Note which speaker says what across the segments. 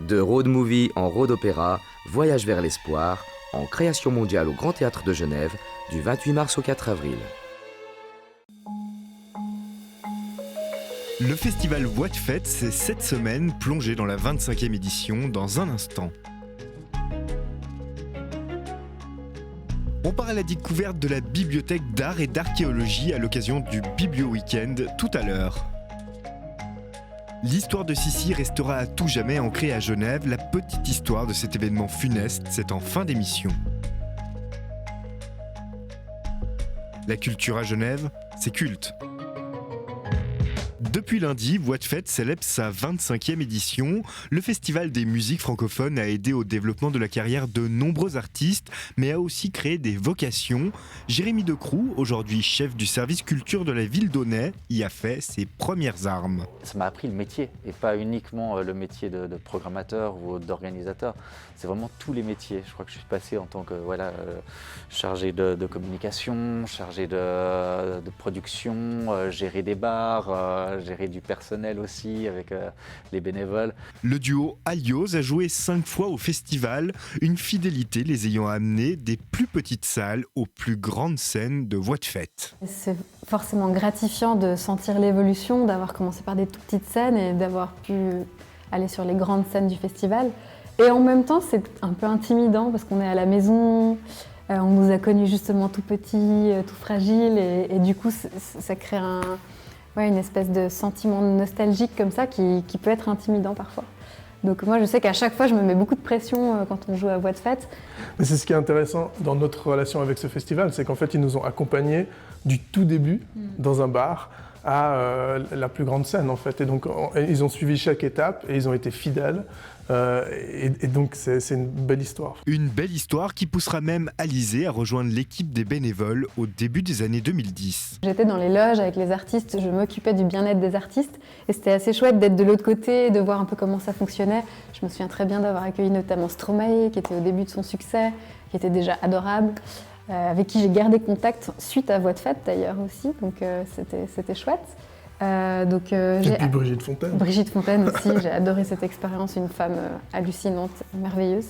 Speaker 1: De road movie en road opéra, voyage vers l'espoir, en création mondiale au Grand Théâtre de Genève, du 28 mars au 4 avril.
Speaker 2: Le festival Voix de Fête, c'est cette semaine plongé dans la 25e édition dans un instant. On part à la découverte de la bibliothèque d'art et d'archéologie à l'occasion du Biblio Weekend tout à l'heure. L'histoire de Sissi restera à tout jamais ancrée à Genève. La petite histoire de cet événement funeste, c'est en fin d'émission. La culture à Genève, c'est culte. Depuis lundi, Voix de Fête célèbre sa 25e édition. Le Festival des musiques francophones a aidé au développement de la carrière de nombreux artistes, mais a aussi créé des vocations. Jérémy Decroux, aujourd'hui chef du service culture de la ville d'Aunay, y a fait ses premières armes.
Speaker 3: Ça m'a appris le métier, et pas uniquement le métier de programmateur ou d'organisateur. C'est vraiment tous les métiers. Je crois que je suis passé en tant que chargé de communication, chargé de production, gérer des bars, gérer du personnel aussi avec les bénévoles.
Speaker 2: Le duo Alios a joué 5 fois au festival, une fidélité les ayant amenés des plus petites salles aux plus grandes scènes de Voix de Fête.
Speaker 4: C'est forcément gratifiant de sentir l'évolution, d'avoir commencé par des tout petites scènes et d'avoir pu aller sur les grandes scènes du festival. Et en même temps, c'est un peu intimidant parce qu'on est à la maison, on nous a connus justement tout petits, tout fragiles et du coup ça crée une espèce de sentiment nostalgique comme ça qui peut être intimidant parfois. Donc moi je sais qu'à chaque fois je me mets beaucoup de pression quand on joue à Voix de Fête.
Speaker 5: Mais c'est ce qui est intéressant dans notre relation avec ce festival, c'est qu'en fait ils nous ont accompagnés du tout début dans un bar à la plus grande scène en fait. Et donc ils ont suivi chaque étape et ils ont été fidèles. Et donc c'est une belle histoire.
Speaker 2: Une belle histoire qui poussera même Alizé à rejoindre l'équipe des bénévoles au début des années 2010.
Speaker 4: J'étais dans les loges avec les artistes, je m'occupais du bien-être des artistes et c'était assez chouette d'être de l'autre côté, de voir un peu comment ça fonctionnait. Je me souviens très bien d'avoir accueilli notamment Stromae qui était au début de son succès, qui était déjà adorable, avec qui j'ai gardé contact suite à Voix de Fête d'ailleurs aussi, donc c'était chouette.
Speaker 5: Et puis Brigitte Fontaine.
Speaker 4: Brigitte Fontaine aussi, j'ai adoré cette expérience, une femme hallucinante, merveilleuse.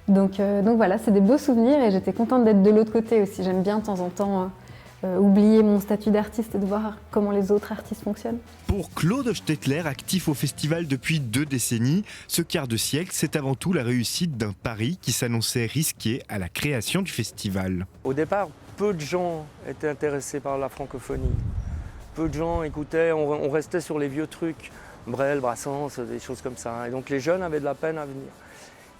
Speaker 4: Donc voilà, c'est des beaux souvenirs et j'étais contente d'être de l'autre côté aussi. J'aime bien de temps en temps oublier mon statut d'artiste et de voir comment les autres artistes fonctionnent.
Speaker 2: Pour Claude Stettler, actif au festival depuis 2 décennies, ce quart de siècle, c'est avant tout la réussite d'un pari qui s'annonçait risqué à la création du festival.
Speaker 6: Au départ, peu de gens étaient intéressés par la francophonie. Peu de gens écoutaient, on restait sur les vieux trucs, Brel, Brassens, des choses comme ça. Et donc les jeunes avaient de la peine à venir.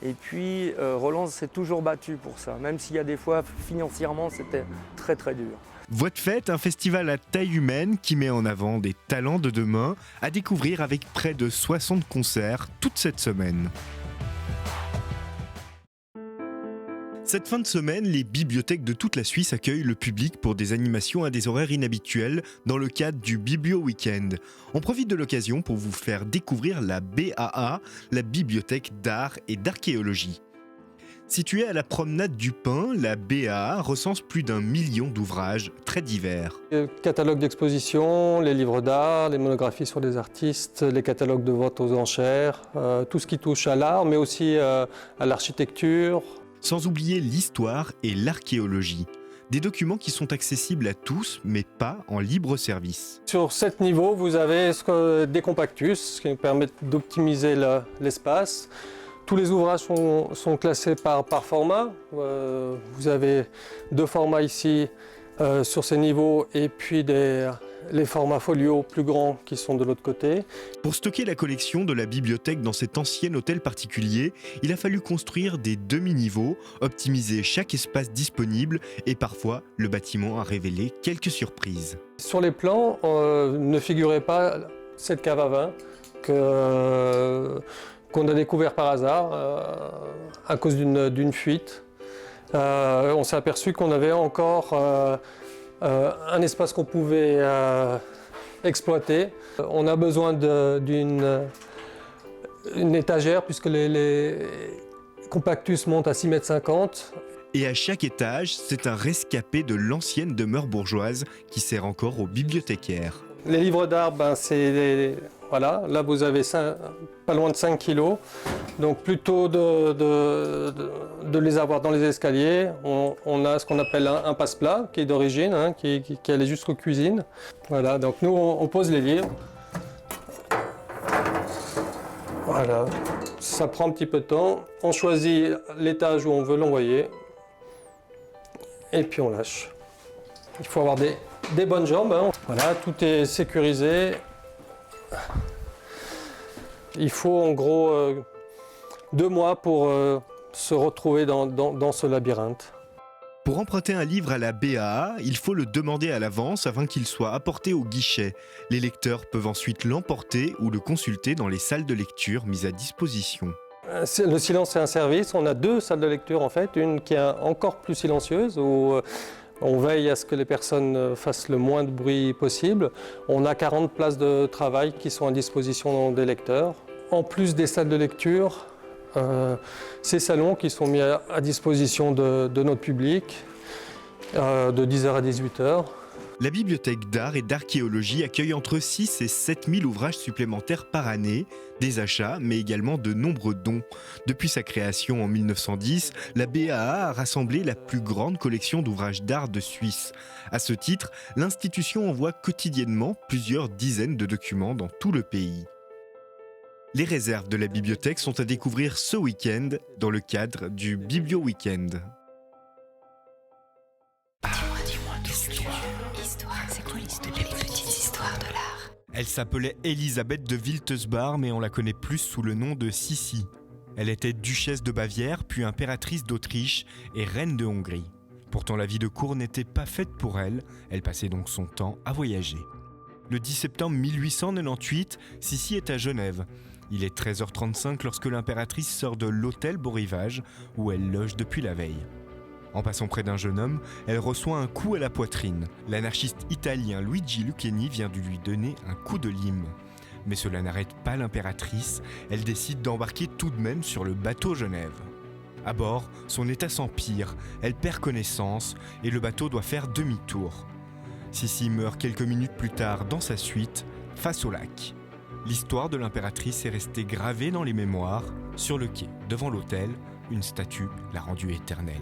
Speaker 6: Et puis Roland s'est toujours battu pour ça, même s'il y a des fois, financièrement, c'était très très dur.
Speaker 2: Voix de Fête, un festival à taille humaine qui met en avant des talents de demain, à découvrir avec près de 60 concerts toute cette semaine. Cette fin de semaine, les bibliothèques de toute la Suisse accueillent le public pour des animations à des horaires inhabituels dans le cadre du Biblio Weekend. On profite de l'occasion pour vous faire découvrir la BAA, la Bibliothèque d'art et d'archéologie. Située à la promenade du Pin, la BAA recense plus d'1 million d'ouvrages très divers.
Speaker 7: Le catalogue d'exposition, les livres d'art, les monographies sur les artistes, les catalogues de vente aux enchères, tout ce qui touche à l'art, mais aussi à l'architecture.
Speaker 2: Sans oublier l'histoire et l'archéologie. Des documents qui sont accessibles à tous, mais pas en libre service.
Speaker 7: Sur 7 niveaux, vous avez des compactus, ce qui nous permet d'optimiser l'espace. Tous les ouvrages sont classés par format. Vous avez 2 formats ici sur ces niveaux et puis les formats folio plus grands qui sont de l'autre côté.
Speaker 2: Pour stocker la collection de la bibliothèque dans cet ancien hôtel particulier, il a fallu construire des demi-niveaux, optimiser chaque espace disponible et parfois le bâtiment a révélé quelques surprises.
Speaker 7: Sur les plans ne figurait pas cette cave à vin qu'on a découvert par hasard à cause d'une fuite. On s'est aperçu qu'on avait encore un espace qu'on pouvait exploiter. On a besoin d'une étagère puisque les compactus montent à 6,50 m.
Speaker 2: Et à chaque étage, c'est un rescapé de l'ancienne demeure bourgeoise qui sert encore aux bibliothécaires.
Speaker 7: Les livres d'art, c'est Voilà, là vous avez pas loin de 5 kilos. Donc plutôt de les avoir dans les escaliers, on a ce qu'on appelle un passe-plat qui est d'origine, hein, qui allait jusqu'aux cuisines. Voilà, donc nous on pose les livres. Voilà, ça prend un petit peu de temps. On choisit l'étage où on veut l'envoyer. Et puis on lâche. Il faut avoir des bonnes jambes. Hein. Voilà, tout est sécurisé. Il faut en gros 2 mois pour se retrouver dans ce labyrinthe.
Speaker 2: Pour emprunter un livre à la BAA, il faut le demander à l'avance afin qu'il soit apporté au guichet. Les lecteurs peuvent ensuite l'emporter ou le consulter dans les salles de lecture mises à disposition.
Speaker 7: Le silence, c'est un service. On a 2 salles de lecture en fait. Une qui est encore plus silencieuse où on veille à ce que les personnes fassent le moins de bruit possible. On a 40 places de travail qui sont à disposition des lecteurs. En plus des salles de lecture, ces salons qui sont mis à disposition de notre public de 10h à 18h.
Speaker 2: La bibliothèque d'art et d'archéologie accueille entre 6 et 7 000 ouvrages supplémentaires par année, des achats, mais également de nombreux dons. Depuis sa création en 1910, la BAA a rassemblé la plus grande collection d'ouvrages d'art de Suisse. À ce titre, l'institution envoie quotidiennement plusieurs dizaines de documents dans tout le pays. Les réserves de la bibliothèque sont à découvrir ce week-end dans le cadre du Biblio Weekend. Elle s'appelait Elisabeth de Wiltesbach, mais on la connaît plus sous le nom de Sissi. Elle était duchesse de Bavière, puis impératrice d'Autriche et reine de Hongrie. Pourtant, la vie de cour n'était pas faite pour elle, elle passait donc son temps à voyager. Le 10 septembre 1898, Sissi est à Genève. Il est 13h35 lorsque l'impératrice sort de l'hôtel Beau Rivage, où elle loge depuis la veille. En passant près d'un jeune homme, elle reçoit un coup à la poitrine. L'anarchiste italien Luigi Lucchini vient de lui donner un coup de lime. Mais cela n'arrête pas l'impératrice, elle décide d'embarquer tout de même sur le bateau Genève. À bord, son état s'empire, elle perd connaissance et le bateau doit faire demi-tour. Sissi meurt quelques minutes plus tard dans sa suite, face au lac. L'histoire de l'impératrice est restée gravée dans les mémoires. Sur le quai, devant l'hôtel, une statue l'a rendue éternelle.